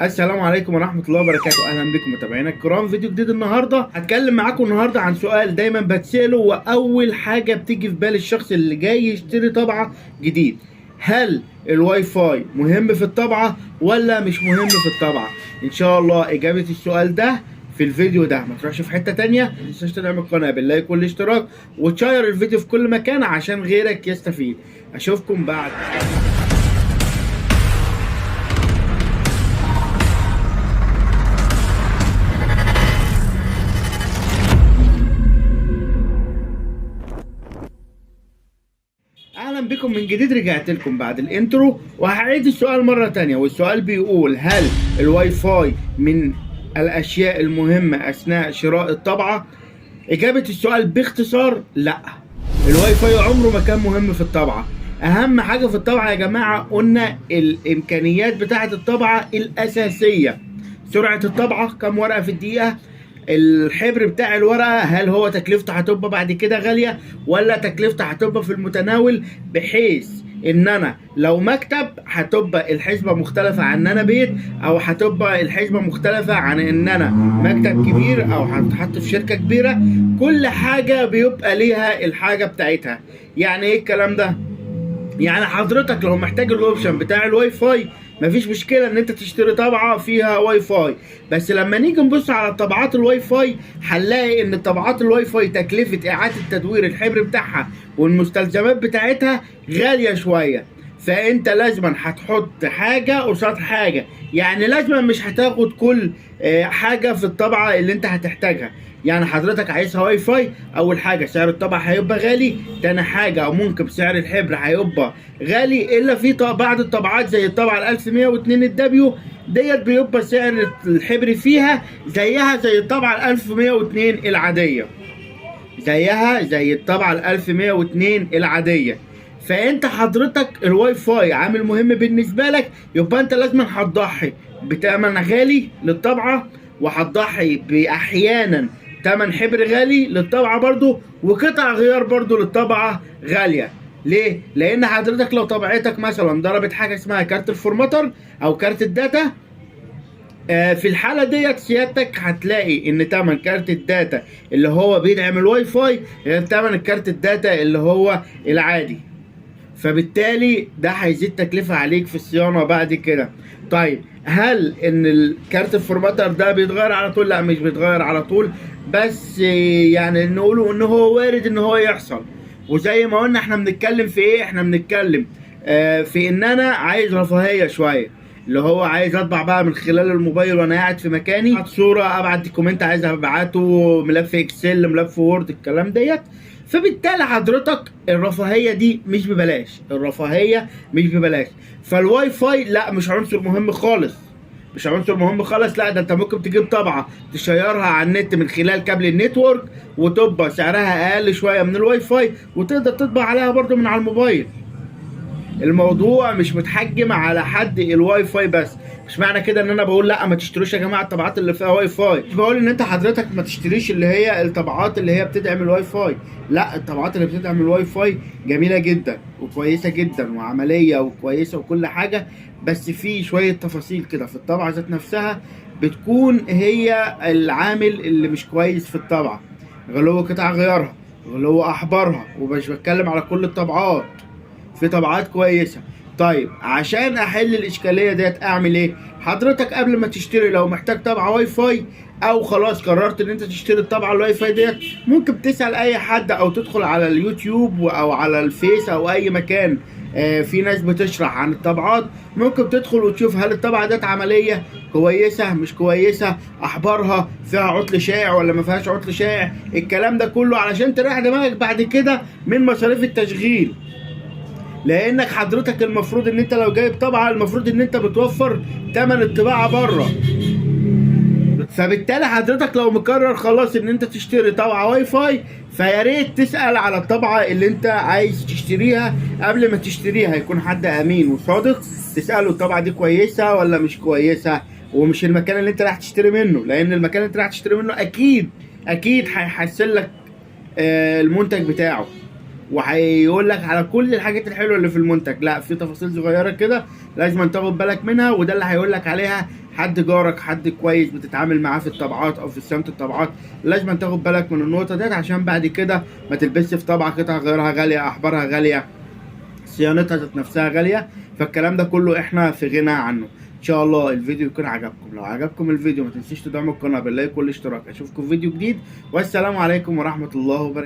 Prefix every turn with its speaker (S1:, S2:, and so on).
S1: السلام عليكم ورحمة الله وبركاته. أهلا بكم متابعينا الكرام. فيديو جديد النهاردة هتكلم معاكم النهاردة عن سؤال دايما بتسأله، وأول حاجة بتيجي في بال الشخص اللي جاي يشتري طبعة جديد: هل الواي فاي مهم في الطبعة ولا مش مهم في الطبعة؟ إن شاء الله إجابة السؤال ده في الفيديو ده. ما تروحش في حتة تانية، ما تنساش تدعم القناة باللايك والاشتراك وتشير الفيديو في كل مكان عشان غيرك يستفيد. أشوفكم بعد. اهلا بكم من جديد. رجعت لكم بعد الانترو وهعيد السؤال مرة تانية، والسؤال بيقول: هل الواي فاي من الاشياء المهمة اثناء شراء الطبعة؟ اجابة السؤال باختصار: لا، الواي فاي عمره ما كان مهم في الطبعة. اهم حاجة في الطبعة يا جماعة قلنا الامكانيات بتاعة الطبعة الاساسية: سرعة الطبعة، كم ورقة في الدقيقة، الحبر بتاع الورقة هل هو تكلفته هتبقى بعد كده غالية ولا تكلفته هتبقى في المتناول، بحيث ان انا لو مكتب هتبقى الحسبة مختلفة عن ان انا بيت، او هتبقى الحسبة مختلفة عن ان انا مكتب كبير او هتحط في شركة كبيرة. كل حاجة بيبقى ليها الحاجة بتاعتها. يعني ايه الكلام ده؟ يعني حضرتك لو محتاج الاوبشن بتاع الواي فاي مفيش مشكله ان انت تشتري طبعه فيها واي فاي، بس لما نيجي نبص على طبعات الواي فاي هنلاقي ان طبعات الواي فاي تكلفه اعاده تدوير الحبر بتاعها والمستلزمات بتاعتها غاليه شويه. فانت لازما هتحط حاجه قصاد حاجه، يعني لازما مش هتاخد كل حاجه في الطبعه اللي انت هتحتاجها. يعني حضرتك عايزها واي فاي، اول حاجه سعر الطبعه هيبقى غالي، تاني حاجه او ممكن سعر الحبر هيبقى غالي، الا في بعض الطبعات زي الطبعه ال 1102 الدبليو ديت بيبقى سعر الحبر فيها زيها زي الطبعه ال 1102 العاديه، زيها زي الطبعه ال 1102 العاديه. فانت حضرتك الواي فاي عامل مهم بالنسبه لك، يبقى انت لازم هتضحي بتمن غالي للطبعه، وهتضحي باحيانا تمن حبر غالي للطبعه برضو، وقطع غيار برضو للطبعه غاليه. ليه؟ لان حضرتك لو طبعتك مثلا ضربت حاجه اسمها كارت الفورماتر او كارت الداتا، في الحالة ديت سيادتك هتلاقي ان تمن كارت الداتا اللي هو بيدعم الواي فاي غير تمن الكارت الداتا اللي هو العادي، فبالتالي ده هيزيد تكلفة عليك في الصيانة بعد كده. طيب، هل ان الكارت الفورماتر ده بيتغير على طول؟ لا، مش بيتغير على طول، بس يعني نقوله ان هو وارد ان هو يحصل. وزي ما قلنا احنا بنتكلم في ايه؟ احنا بنتكلم في ان انا عايز رفاهية شوية، اللي هو عايز اطبع بقى من خلال الموبايل وانا قاعد في مكاني، ابعت صورة، ابعت دوكيمنت عايز ابعته، ملف اكسل، ملف وورد، الكلام ديت. فبالتالي حضرتك الرفاهية دي مش ببلاش، الرفاهية مش ببلاش. فالواي فاي لا، مش عنصر مهم خالص، مش عنصر مهم خالص. لا، ده انت ممكن تجيب طبعة تشيرها على النت من خلال كابل النتورك وتبقى سعرها اقل شوية من الواي فاي، وتقدر تطبع عليها برضو من على الموبايل. الموضوع مش متحجم على حد الواي فاي بس. مش معنى كده ان انا بقول لا ما تشتروش يا جماعه الطبعات اللي فيها واي فاي، مش بقول ان انت حضرتك ما تشتريش اللي هي الطبعات اللي هي بتدعم الواي فاي. لا، الطبعات اللي بتدعم الواي فاي جميله جدا وكويسه جدا وعمليه وكويسه وكل حاجه، بس في شويه تفاصيل كده في الطبعه ذات نفسها بتكون هي العامل اللي مش كويس في الطبعه: غلو قطع غيارها، غلو احبارها. ومش بتكلم على كل الطبعات، في طبعات كويسه. طيب، عشان احل الاشكاليه ديت اعمل ايه؟ حضرتك قبل ما تشتري لو محتاج طبعه واي فاي، او خلاص قررت ان انت تشتري الطبعه الواي فاي ديت، ممكن تسال اي حد او تدخل على اليوتيوب او على الفيس او اي مكان في ناس بتشرح عن الطبعات. ممكن تدخل وتشوف هل الطبعه ديت عمليه كويسه مش كويسه، احبارها فيها عطل شائع ولا ما فيهاش عطل شائع، الكلام ده كله علشان تريح دماغك بعد كده من مصاريف التشغيل. لانك حضرتك المفروض ان انت لو جايب طبعه المفروض ان انت بتوفر تمن الطباعه بره. فبالتالي حضرتك لو مقرر خلاص ان انت تشتري طبعه واي فاي، فيا ريت تسال على الطبعه اللي انت عايز تشتريها قبل ما تشتريها، يكون حد امين وصادق تساله الطبعه دي كويسه ولا مش كويسه، ومش المكان اللي انت رايح تشتري منه، لان المكان اللي انت رايح تشتري منه اكيد هيحسن لك المنتج بتاعه وهيقول لك على كل الحاجات الحلوه اللي في المنتج. لا، في تفاصيل صغيره كده لازم تاخد بالك منها، وده اللي هيقول لك عليها حد جارك، حد كويس بتتعامل معاه في الطبعات او في صيانه الطبعات، لازم تاخد بالك من النقطه ديت عشان بعد كده ما تلبسش في طبعه قطع غيارها غاليه، احبارها غاليه، صيانتها ذات نفسها غاليه. فالكلام ده كله احنا في غنى عنه. ان شاء الله الفيديو يكون عجبكم. لو عجبكم الفيديو ما تنسيش تدعموا القناه باللايك والاشتراك. اشوفكم في فيديو جديد، والسلام عليكم ورحمه الله وبركاته.